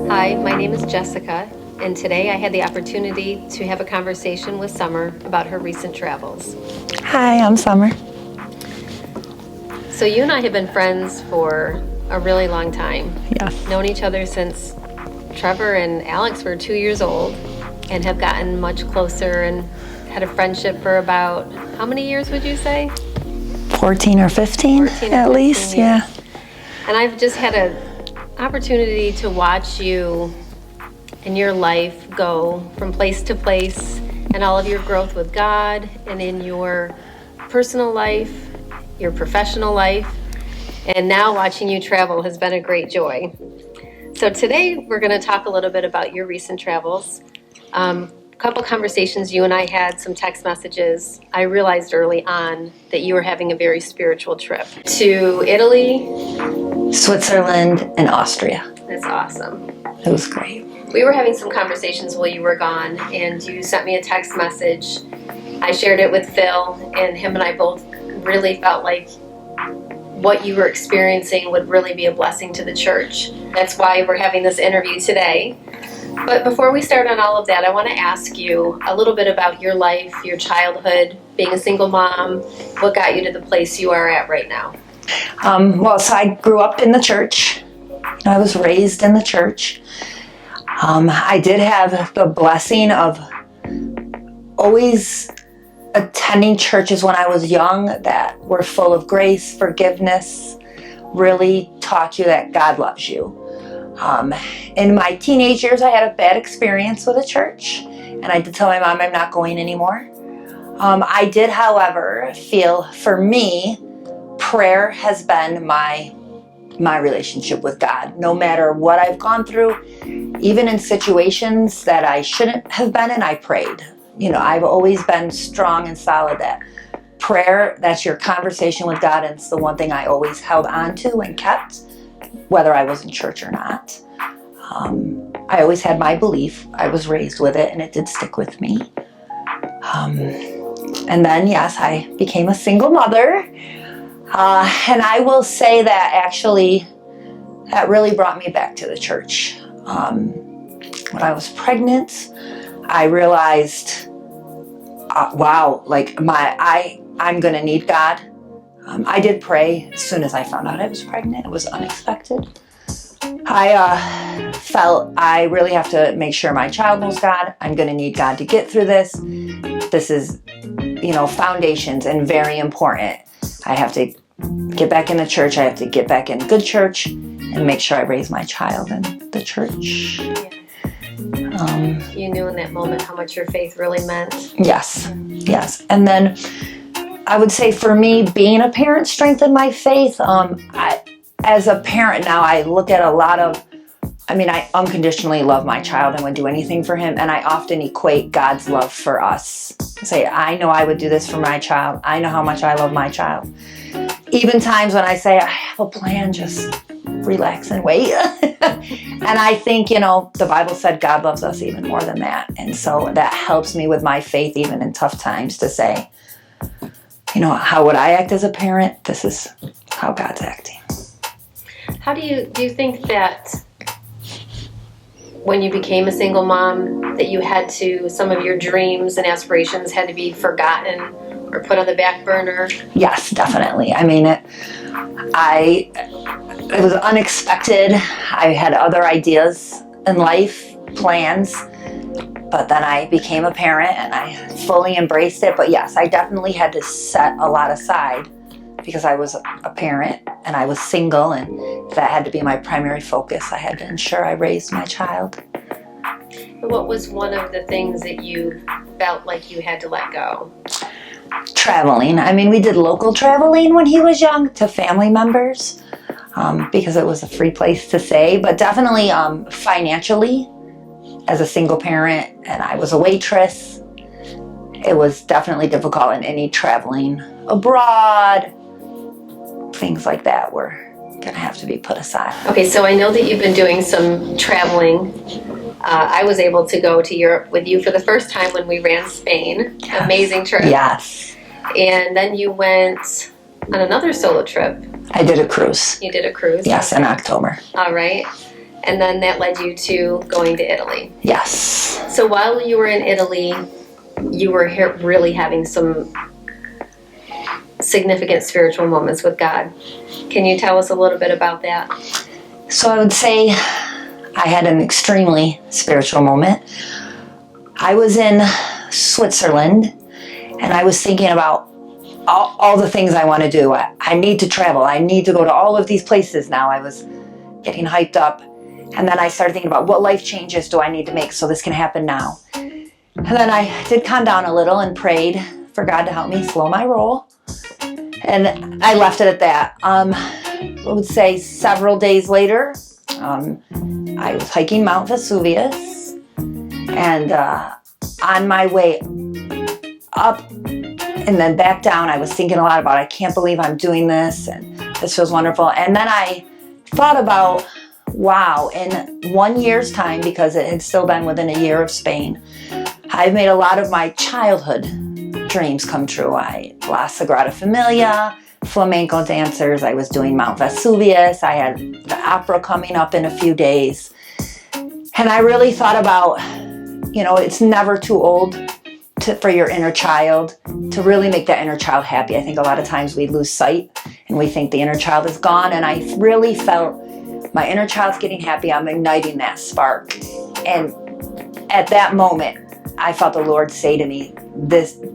Hi, my name is Jessica, and today I had the opportunity to have a conversation with Summer about her recent travels. Hi, I'm Summer. So you and I have been friends for a really long time. Yes. Known each other since Trevor and Alex were 2 years old, and have gotten much closer and had a friendship for about, how many years would you say? 14 or 15, 14 or at 15 least, years. yeah. And I've just had an opportunity to watch you and your life go from place to place, and all of your growth with God and in your personal life, your professional life, and now watching you travel has been a great joy. So today we're going to talk a little bit about your recent travels. A couple conversations you and I had, some text messages. I realized early on that you were having a very spiritual trip to Italy. Switzerland and Austria. That's awesome. It was great. We were having some conversations while you were gone, and you sent me a text message. I shared it with Phil, and him and I both really felt like what you were experiencing would really be a blessing to the church. That's why we're having this interview today. But before we start on all of that, I want to ask you a little bit about your life, your childhood, being a single mom, what got you to the place you are at right now. So I grew up in the church. I was raised in the church. I did have the blessing of always attending churches when I was young that were full of grace, forgiveness, really taught you that God loves you. In my teenage years, I had a bad experience with a church, and I did tell my mom I'm not going anymore. I did, however, feel for me, prayer has been my relationship with God. No matter what I've gone through, even in situations that I shouldn't have been in, I prayed. I've always been strong and solid that prayer, that's your conversation with God, and it's the one thing I always held on to and kept, whether I was in church or not. I always had my belief. I was raised with it, and it did stick with me. And then, yes, I became a single mother. And I will say that actually, that really brought me back to the church. When I was pregnant, I realized, wow, like I'm going to need God. I did pray as soon as I found out I was pregnant. It was unexpected. I felt I really have to make sure my child knows God. I'm going to need God to get through this. This is, foundations and very important. I have to get back in the church. I have to get back in good church and make sure I raise my child in the church. You knew in that moment how much your faith really meant. Yes. And then I would say for me, being a parent strengthened my faith. As a parent now, I look at a lot of, I unconditionally love my child and would do anything for him. And I often equate God's love for us. I say, I know I would do this for my child. I know how much I love my child. Even times when I say, I have a plan, just relax and wait. And I think, the Bible said God loves us even more than that. And so that helps me with my faith, even in tough times, to say, how would I act as a parent? This is how God's acting. How do you think that when you became a single mom, that you had to, some of your dreams and aspirations had to be forgotten or put on the back burner? Yes, definitely. It was unexpected. I had other ideas in life, plans, but then I became a parent and I fully embraced it. But yes, I definitely had to set a lot aside because I was a parent and I was single, and that had to be my primary focus. I had to ensure I raised my child. What was one of the things that you felt like you had to let go? Traveling. We did local traveling when he was young to family members because it was a free place to stay, but definitely financially, as a single parent, and I was a waitress, it was definitely difficult, in any traveling abroad, things like that were going to have to be put aside. Okay, so I know that you've been doing some traveling. I was able to go to Europe with you for the first time when we ran Spain. Yes. Amazing trip. Yes. And then you went on another solo trip. I did a cruise. You did a cruise? Yes, in October. All right. And then that led you to going to Italy. Yes. So while you were in Italy, you were really having some significant spiritual moments with God. Can you tell us a little bit about that? So I would say I had an extremely spiritual moment. I was in Switzerland, and I was thinking about all the things I want to do. I need to travel. I need to go to all of these places now. I was getting hyped up. And then I started thinking about what life changes do I need to make so this can happen now. And then I did calm down a little and prayed for God to help me slow my roll. And I left it at that. I would say several days later, I was hiking Mount Vesuvius. And on my way up and then back down, I was thinking a lot about, I can't believe I'm doing this, and this feels wonderful. And then I thought about, wow, in 1 year's time, because it had still been within a year of Spain, I've made a lot of my childhood dreams come true. La Sagrada Familia, flamenco dancers, I was doing Mount Vesuvius, I had the opera coming up in a few days. And I really thought about, it's never too old for your inner child to really make that inner child happy. I think a lot of times we lose sight and we think the inner child is gone. And I really felt my inner child's getting happy. I'm igniting that spark. And at that moment, I felt the Lord say to me,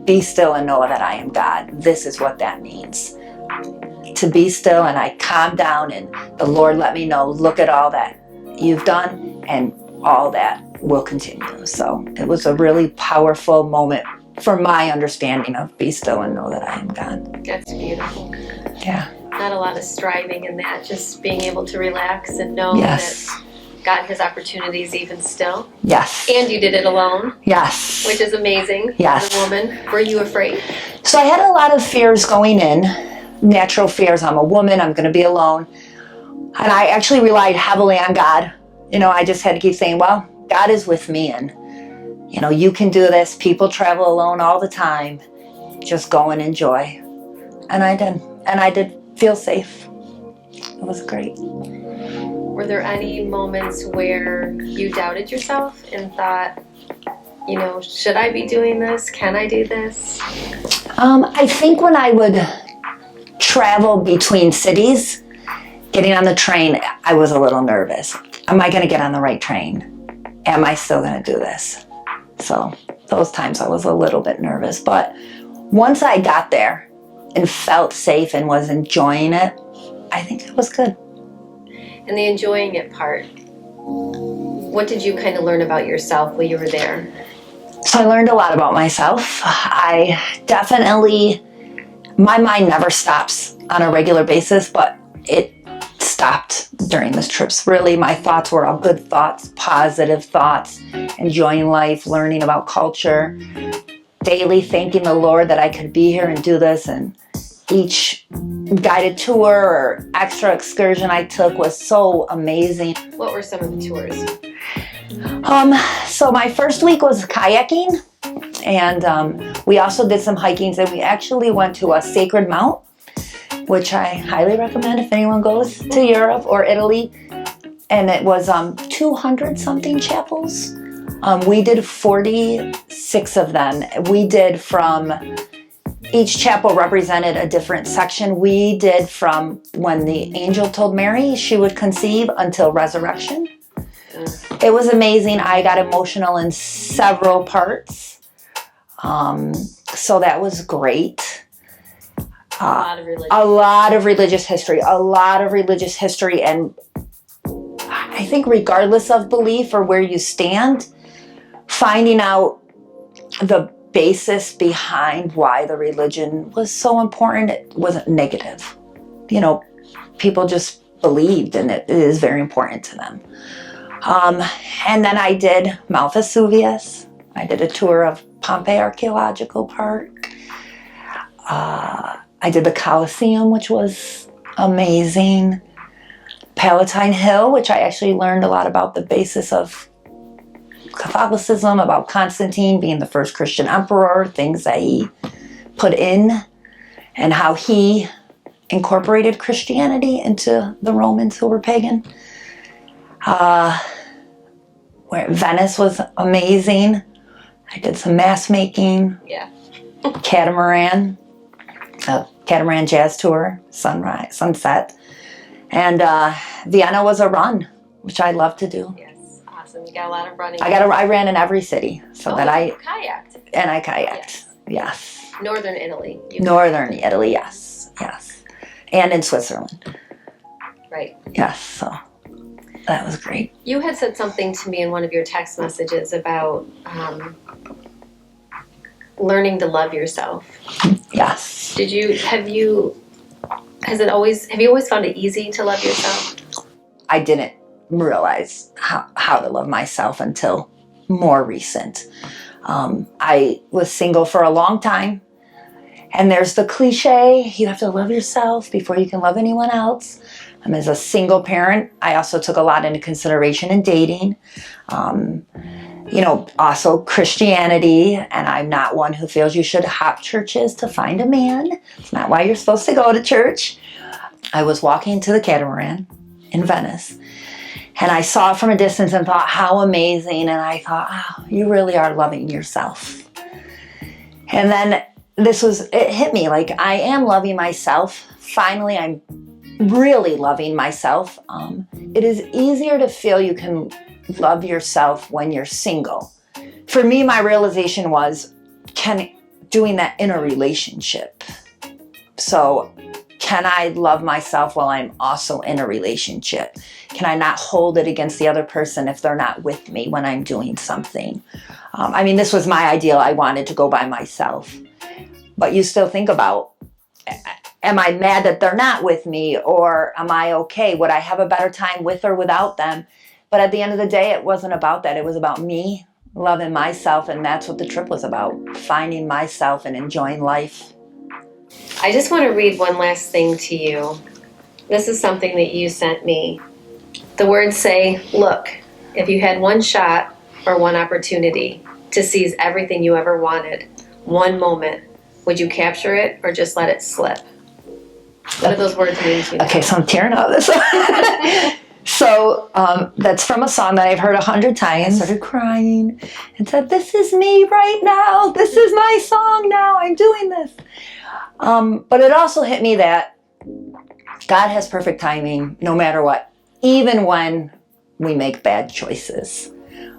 be still and know that I am God. This is what that means. To be still. And I calmed down, and the Lord let me know, look at all that you've done and all that will continue. So it was a really powerful moment for my understanding of be still and know that I am God. That's beautiful. Yeah. Not a lot of striving in that, just being able to relax and know Yes. that God has opportunities even still. Yes. And you did it alone. Yes. Which is amazing. Yes. As a woman. Were you afraid? So I had a lot of fears going in, natural fears. I'm a woman, I'm going to be alone. And I actually relied heavily on God. I just had to keep saying, well, God is with me, and, you can do this. People travel alone all the time. Just go and enjoy. And I did. And I did feel safe. It was great. Were there any moments where you doubted yourself and thought, should I be doing this? Can I do this? I think when I would travel between cities, getting on the train, I was a little nervous. Am I going to get on the right train? Am I still going to do this? So those times I was a little bit nervous. But once I got there and felt safe and was enjoying it, I think it was good. And the enjoying it part, what did you kind of learn about yourself while you were there? So I learned a lot about myself. I definitely, my mind never stops on a regular basis, but it stopped during this trips. Really, my thoughts were all good thoughts, positive thoughts, enjoying life, learning about culture, daily thanking the Lord that I could be here and do this. And each guided tour or extra excursion I took was so amazing. What were some of the tours? So my first week was kayaking, and we also did some hiking, and we actually went to a sacred mount, which I highly recommend if anyone goes to Europe or Italy. And it was 200 something chapels. We did 46 of them. We did from, each chapel represented a different section. We did from when the angel told Mary she would conceive until resurrection. It was amazing. I got emotional in several parts. So that was great. A lot of religious history. And I think regardless of belief or where you stand, finding out the basis behind why the religion was so important, it wasn't negative. People just believed, and it is very important to them. And then I did Mount Vesuvius. I did a tour of Pompeii Archaeological Park. I did the Colosseum, which was amazing. Palatine Hill, which I actually learned a lot about the basis of Catholicism, about Constantine being the first Christian emperor, things that he put in, and how he incorporated Christianity into the Romans who were pagan. Where Venice was amazing. I did some mass making. Yeah. Catamaran jazz tour, sunset. And Vienna was a run, which I love to do. Yes, awesome. You got a lot of running. I ran in every city, Kayaked. And I kayaked. Yes. Northern Italy. Northern Italy, yes. And in Switzerland. Right. Yes, so that was great. You had said something to me in one of your text messages about learning to love yourself. Yes. Have you always found it easy to love yourself? I didn't realize how to love myself until more recent. I was single for a long time, and there's the cliche, you have to love yourself before you can love anyone else. As a single parent, I also took a lot into consideration in dating. Also Christianity, and I'm not one who feels you should hop churches to find a man. It's not why you're supposed to go to church. I was walking to the Catamaran in Venice, and I saw it from a distance and thought, how amazing. And I thought, oh, you really are loving yourself. And then it hit me, like, I am loving myself. Finally, I'm really loving myself. It is easier to feel you can love yourself when you're single. For me, my realization was, doing that in a relationship. So can I love myself while I'm also in a relationship? Can I not hold it against the other person if they're not with me when I'm doing something? This was my ideal. I wanted to go by myself. But you still think about, am I mad that they're not with me, or am I okay? Would I have a better time with or without them? But at the end of the day, it wasn't about that. It was about me loving myself, and that's what the trip was about, finding myself and enjoying life. I just want to read one last thing to you. This is something that you sent me. The words say, look, if you had one shot or one opportunity to seize everything you ever wanted, one moment, would you capture it or just let it slip? What do those words mean to you? Okay, so I'm tearing up. So that's from a song that I've heard 100 times. I started crying and said, this is me right now. This is my song now. I'm doing this. But it also hit me that God has perfect timing no matter what, even when we make bad choices.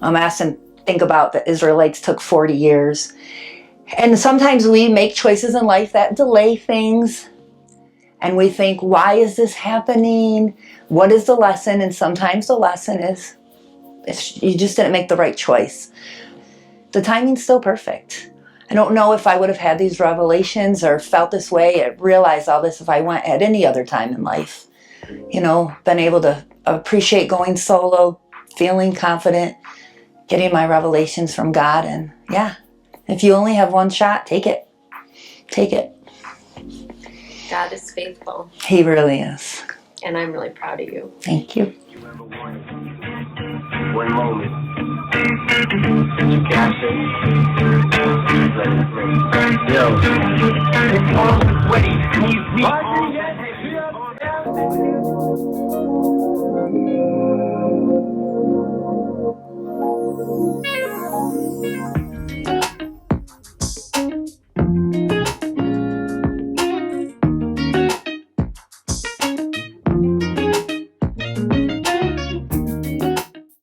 I asked him, think about the Israelites took 40 years. And sometimes we make choices in life that delay things. And we think, why is this happening? What is the lesson? And sometimes the lesson is you just didn't make the right choice. The timing's still perfect. I don't know if I would have had these revelations or felt this way, or realized all this if I went at any other time in life. Been able to appreciate going solo, feeling confident, getting my revelations from God. And yeah, if you only have one shot, take it. Take it. God is faithful. He really is. And I'm really proud of you. Thank you. One moment. You capture. Let it ring. Yo. It's all ready. We all